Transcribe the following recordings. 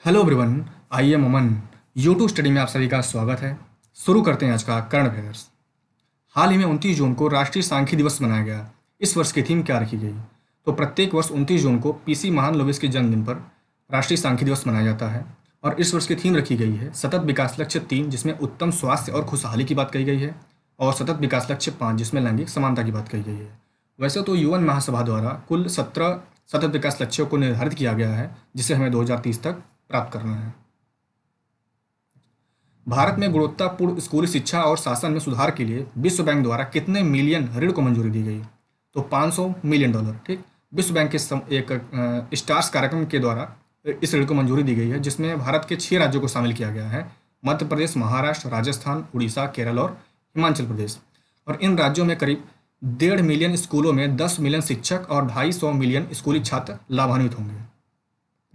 Hello everyone. I am Aman. YouTube study में आप सभी का स्वागत है। शुरू करते हैं आज का करंट अफेयर्स। हाल ही में 29 जून को राष्ट्रीय सांख्यिकी दिवस मनाया गया। इस वर्ष की थीम क्या रखी गई? तो प्रत्येक वर्ष 29 जून को पीसी महालनोबिस के जन्मदिन पर राष्ट्रीय सांख्यिकी दिवस मनाया जाता है। और इस वर्ष की थीम रखी गई है सतत विकास लक्ष्य 3, जिसमें उत्तम स्वास्थ्य और खुशहाली की बात कही गई है, और सतत विकास लक्ष्य 5, जिसमें लैंगिक समानता की बात कही गई है। वैसे तो यूएन महासभा द्वारा कुल 17 सतत विकास लक्ष्यों को निर्धारित किया गया है, जिसे हमें 2030 तक प्राप्त करना है। भारत में गुणवत्तापूर्ण स्कूली शिक्षा और शासन में सुधार के लिए विश्व बैंक द्वारा कितने मिलियन ऋण को मंजूरी दी गई? तो $500 मिलियन। ठीक। विश्व बैंक के एक स्टार्स कार्यक्रम के द्वारा इस ऋण को मंजूरी दी गई है, जिसमें भारत के 6 राज्यों को शामिल किया गया है: मध्य प्रदेश, महाराष्ट्र, राजस्थान, उड़ीसा, केरल और हिमाचल प्रदेश। और इन राज्यों में करीब 1.5 मिलियन स्कूलों में 10 मिलियन शिक्षक और 250 मिलियन स्कूली छात्र लाभान्वित होंगे।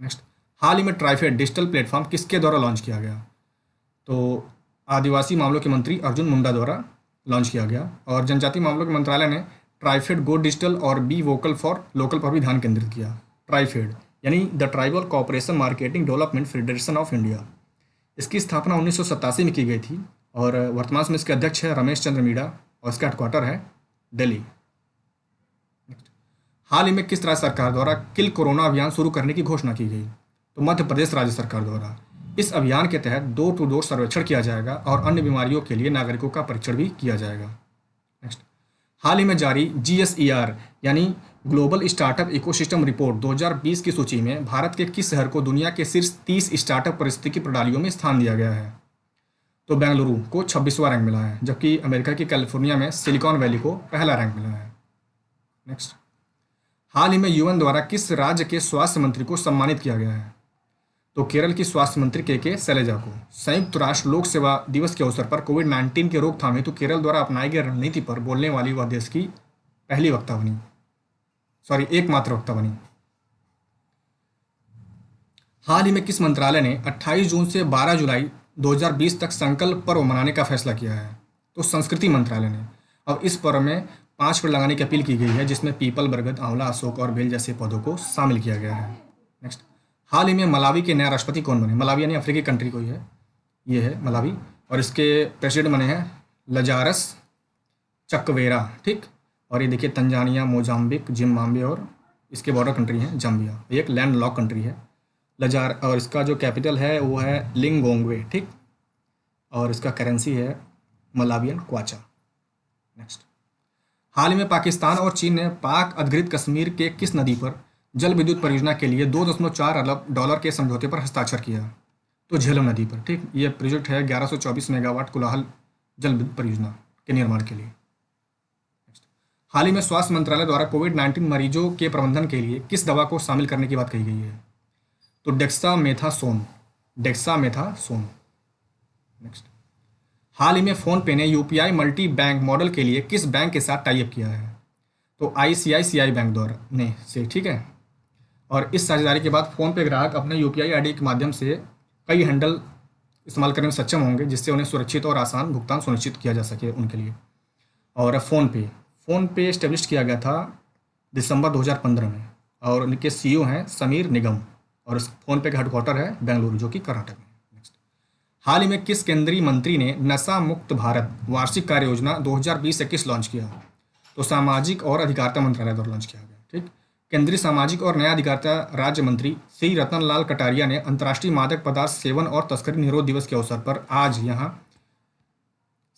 नेक्स्ट, हाल ही में ट्राइफेड डिजिटल प्लेटफॉर्म किसके द्वारा लॉन्च किया गया? तो आदिवासी मामलों के मंत्री अर्जुन मुंडा द्वारा लॉन्च किया गया। और जनजातीय मामलों के मंत्रालय ने ट्राइफेड गो डिजिटल और बी वोकल फॉर लोकल पर भी ध्यान केंद्रित किया। ट्राइफेड यानी the tribal cooperation marketing development federation of India. इसकी स्थापना 1987 में की गई थी और वर्तमान में इसके अध्यक्ष है रमेश चंद्र मीणा और इसका हेडक्वार्टर है दिल्ली। हाल ही में किस राज्य सरकार द्वारा किल कोरोना अभियान शुरू करने की घोषणा की गई? तो मध्य प्रदेश राज्य सरकार द्वारा। इस अभियान के तहत डोर टू डोर सर्वेक्षण किया जाएगा और अन्य बीमारियों के लिए नागरिकों का परीक्षण भी किया जाएगा। नेक्स्ट, हाल ही में जारी जीएसईआर यानी ग्लोबल स्टार्टअप इकोसिस्टम रिपोर्ट 2020 की सूची में भारत के किस शहर को दुनिया के शीर्ष 30 स्टार्टअप पारिस्थितिकी प्रणालियों में स्थान दिया गया है? तो बेंगलुरु को 26वां रैंक मिला है, जबकि अमेरिका की कैलिफोर्निया में सिलिकॉन वैली को पहला रैंक मिला है। नेक्स्ट, हाल ही में यूएन द्वारा किस राज्य के स्वास्थ्य मंत्री को सम्मानित किया गया है? तो केरल की स्वास्थ्य मंत्री के शैलजा को संयुक्त राष्ट्र लोक सेवा दिवस के अवसर पर कोविड-19 के रोकथाम हेतु केरल द्वारा अपनाई गई रणनीति पर बोलने वाली वह देश की पहली वक्ता बनी, एकमात्र वक्ता बनी। हाल ही में किस मंत्रालय ने 28 जून से 12 जुलाई 2020 तक संकल्प पर्व मनाने का फैसला किया है? तो संस्कृति मंत्रालय ने। अब इस पर्व में 5 पेड़ लगाने की अपील की गई है, जिसमें पीपल, बरगद, आंवला, अशोक और बेल जैसे पौधों को शामिल किया गया है। नेक्स्ट, हाल ही में मलावी के नया राष्ट्रपति कौन बने? मलावी यानी अफ्रीकी कंट्री कोई है, ये है मलावी। और इसके प्रेसिडेंट बने हैं लजारस चक्वेरा। ठीक। और ये देखिए तंजानिया, मोजाम्बिक, जिम्बाब्वे और इसके बॉर्डर कंट्री हैं जाम्बिया। एक लैंड लॉक कंट्री है लजार। और इसका जो कैपिटल है वो है लिंगोंगवे। ठीक। और इसका करेंसी है मलावियन क्वाचा। नेक्स्ट, हाल ही में पाकिस्तान और चीन ने पाक अधिकृत कश्मीर के किस नदी पर जल विद्युत परियोजना के लिए $2.4 अरब के समझौते पर हस्ताक्षर किया? तो झेलम नदी पर। ठीक। ये प्रोजेक्ट है 1124 मेगावाट कोलाहल जल विद्युत परियोजना के निर्माण के लिए। हाल ही में स्वास्थ्य मंत्रालय द्वारा कोविड-19 मरीजों के प्रबंधन के लिए किस दवा को शामिल करने की बात कही गई है? तो डेक्सामेथासोन। नेक्स्ट, हाल ही में फोन पे ने यूपीआई मल्टी बैंक मॉडल के लिए किस बैंक के साथ टाई अप किया है? तो आईसीआईसीआई बैंक द्वारा ने से। ठीक है। और इस साझेदारी के बाद फोन पे ग्राहक अपने यूपीआई आईडी के माध्यम से कई हैंडल इस्तेमाल करने में सक्षम होंगे, जिससे उन्हें सुरक्षित और आसान भुगतान सुनिश्चित किया जा सके उनके लिए। और फ़ोन पे इस्टेब्लिश किया गया था दिसंबर 2015 में और उनके सीईओ हैं समीर निगम। और इस फ़ोन पे का हेडक्वार्टर है बेंगलुरु, जो कि कर्नाटक में। नेक्स्ट, हाल ही में किस केंद्रीय मंत्री ने नशा मुक्त भारत वार्षिक कार्य योजना 2020-21 लॉन्च किया? तो सामाजिक और अधिकारिता मंत्रालय द्वारा लॉन्च किया गया। ठीक। केंद्रीय सामाजिक और न्याय अधिकारिता राज्य मंत्री श्री रतन लाल कटारिया ने अंतर्राष्ट्रीय मादक पदार्थ सेवन और तस्करी निरोध दिवस के अवसर पर आज यहाँ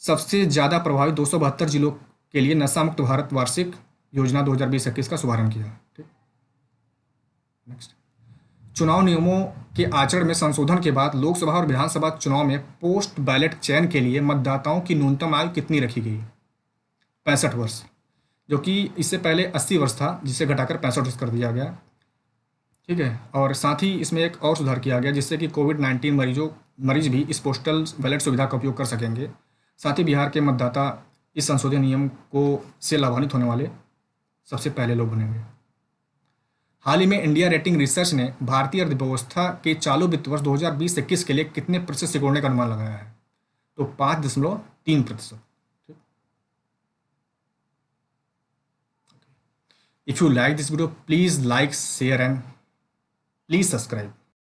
सबसे ज़्यादा प्रभावित 272 जिलों के लिए नशा मुक्त भारत वार्षिक योजना 2020-21 का शुभारंभ किया। ठीक। नेक्स्ट, चुनाव नियमों के आचरण में संशोधन के बाद लोकसभा और विधानसभा चुनाव में पोस्ट बैलेट चयन के लिए मतदाताओं की न्यूनतम आयु कितनी रखी गई? 65 वर्ष, जो कि इससे पहले 80 वर्ष था, जिसे घटाकर 65 वर्ष कर दिया गया। ठीक है। और साथ ही इसमें एक और सुधार किया गया, जिससे कि कोविड-19 मरीज भी इस पोस्टल बैलेट सुविधा का उपयोग कर सकेंगे। साथ ही बिहार के मतदाता इस संशोधित नियम को से लाभान्वित होने वाले सबसे पहले लोग बनेंगे। हाल ही में इंडिया रेटिंग रिसर्च ने भारतीय अर्थव्यवस्था के चालू वित्त वर्ष 2020-21 के लिए कितने प्रतिशत सिकुड़ने का अनुमान लगाया है? तो 5.3%। If you like this video, please like, share and please subscribe.